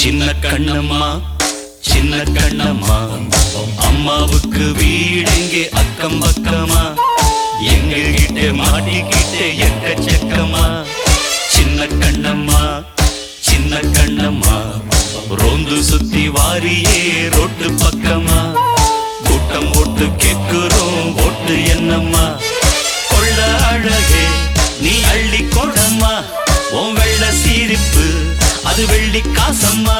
சின்ன கண்ணம்மா சின்ன கண்ணம்மா அம்மாவுக்கு வீடெங்கே அக்கம் பக்கமா எங்ககிட்ட மாட்டிக்கிட்டே எக்கச்சக்கமா சின்ன கண்ணம்மா சின்ன கண்ணம்மா ரோந்து சுத்தி வாரியே ரோட்டு பக்கமா கூட்டம் போட்டு கேட்கிறோம் ஓட்டு என்னம்மா கொள்ள அழகே நீ அள்ளி கொடம்மா உன் வெள்ள சீரிப்பு அது வெள்ளி காசம்மா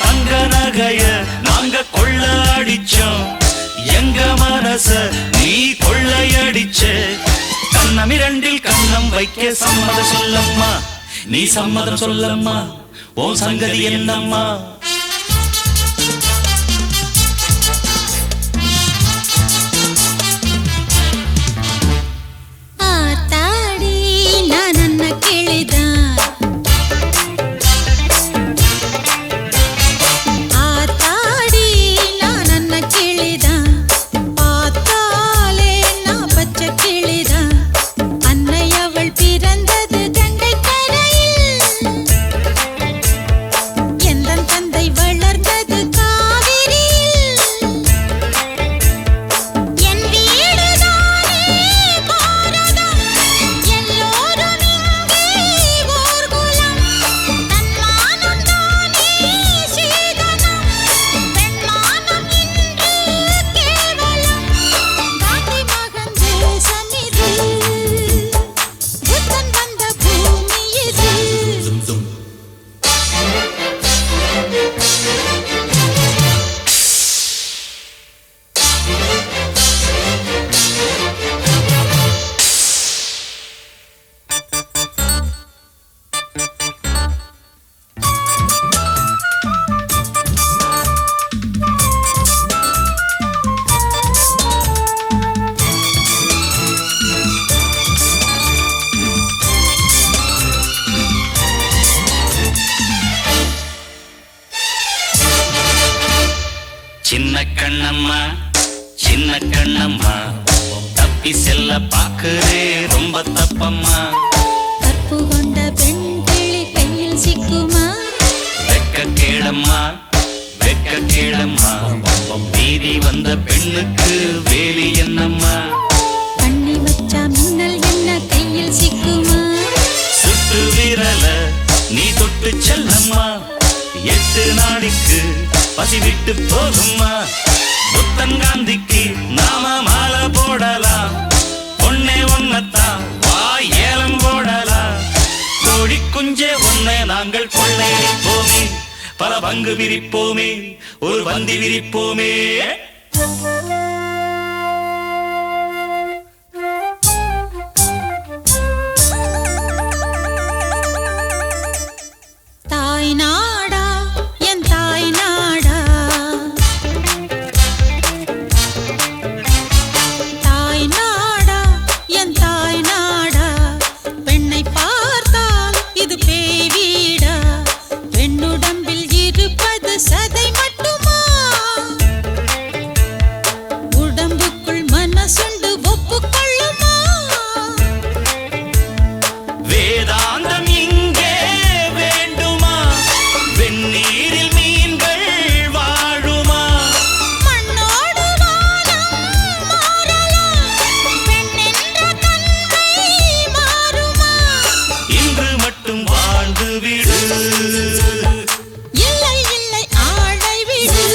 தங்க நகைய நாங்க கொள்ள அடிச்சோம் எங்க மனச நீ கொள்ளையடிச்ச கண்ணம் இரண்டில் கண்ணம் வைக்க சம்மதம் சொல்லம்மா நீ சம்மதம் சொல்லம்மா உன் சங்கதி என்னம்மா சின்ன கண்ணம்மா சின்ன கண்ணம்மா தப்பி செல்ல பாக்குறே ரொம்ப தப்பம்மா தப்பு கொண்ட பெண் கிளி கையில் சிக்குமா வெக்க கேளம்மா வெக்க கேளம்மா வீதி வந்த பெண்ணுக்கு வேலி என்னம்மா பண்ணி வச்சா மின்னல் என்ன கையில் சிக்குமா சுட்டு விரல நீ தொட்டு செல்லம்மா 8 நாளைக்கு பசி விட்டு போகும்மா புத்தன் காந்திக்கு நாம மாலை போடலாம் பொண்ணே ஒன்னத்தான் வா ஏலம் போடலாம் கோழி குஞ்சே ஒன்னை நாங்கள் கொள்ளையடிப்போமே பல பங்கு விரிப்போமே ஒரு பந்தி விரிப்போமே தாய் நாடா என் தாய் நாடா தாய் நாடா என் தாய் நாடா பெண்ணை பார்த்தால் இது பேய் வீடா பெண்ணுடம்பில் இருப்பது சதை மட்டுமா உடம்புக்குள் மனசுண்டு ஒப்புக்கொள்ளுமா வேதாந்தம் இங்கே வேண்டுமா வெந்நீரில் மீன்கள் வாழுமா மண்ணோடு வானம் மாறலாம் பெண்ணென்ற தன்மை மாறுமா இன்று மட்டும் வாழ்ந்து விடு இல்லை இல்லை ஆளை விடு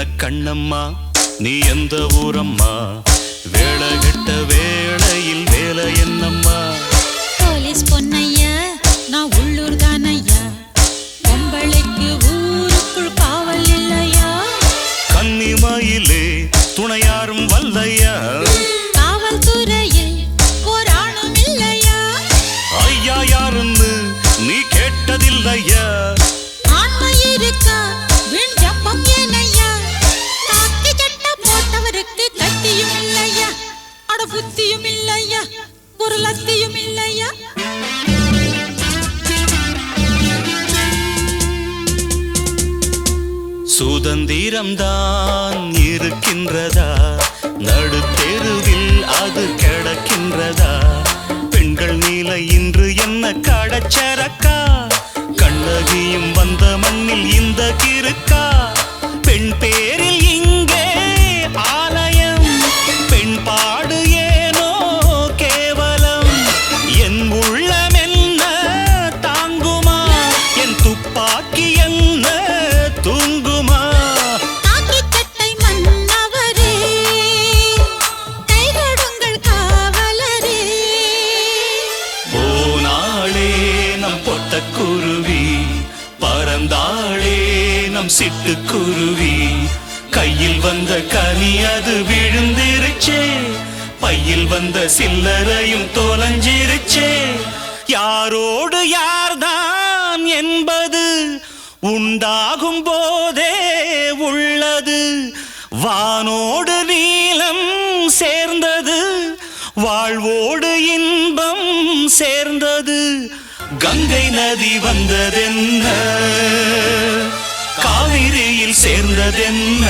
என்ன கண்ணம்மா நீ எந்த ஊரம்மா வேலை கெட்ட வேளையில் வேலை என்னம்மா போலீஸ் பொன்னையா நான் உள்ளூர் தானையா பொம்பளைக்கு ஊருக்குள் காவல் இல்லையா கன்னிமயிலே துணையாரும் வல்லையா காவல்துறையில் போராடும் இல்லையா ஐயா யாருன்னு நீ கேட்டதில்லையா ஆண்மை இருக்கா வீண் ஜப்பம் ஏனையா காக்கி சட்டை போட்டவருக்கு கத்தியும் இல்லையா அட புத்தியும் இல்லையா ஒரு லத்தியும் இல்லையா சுதந்திரம்தான் இருக்கின்றதா நடுத்தெருவில் அது கிடக்கின்றதா பெண்கள் நிலை இன்று என்ன கடச்சரக்கா கண்ணகியும் வந்த மண்ணில் இந்த கிறுக்கா பெண் பேரில் இங்கே ஆலயம் பெண் பாடு ஏனோ கேவலம் என் உள்ளம் என்ன தாங்குமா என் துப்பாக்கி என்ன தூங்குமா காக்கி சட்டை மன்னவரே கைகொடுங்கள் காவலரே போனாளே நம் பொட்டக்குருவி பறந்தாளே நம் சிட்டுக்குருவி கையில் வந்த கனி அது விழுந்திருச்சே பையில் வந்த சில்லறையும் தொலைஞ்சிருச்சே யாரோடு யார்தான் என்பது உண்டாகும் போதே உள்ளது வானோடு நீலம் சேர்ந்தது வாழ்வோடு இன்பம் சேர்ந்தது கங்கை நதி வந்ததென்ன காவிரியில் சேர்ந்ததென்ன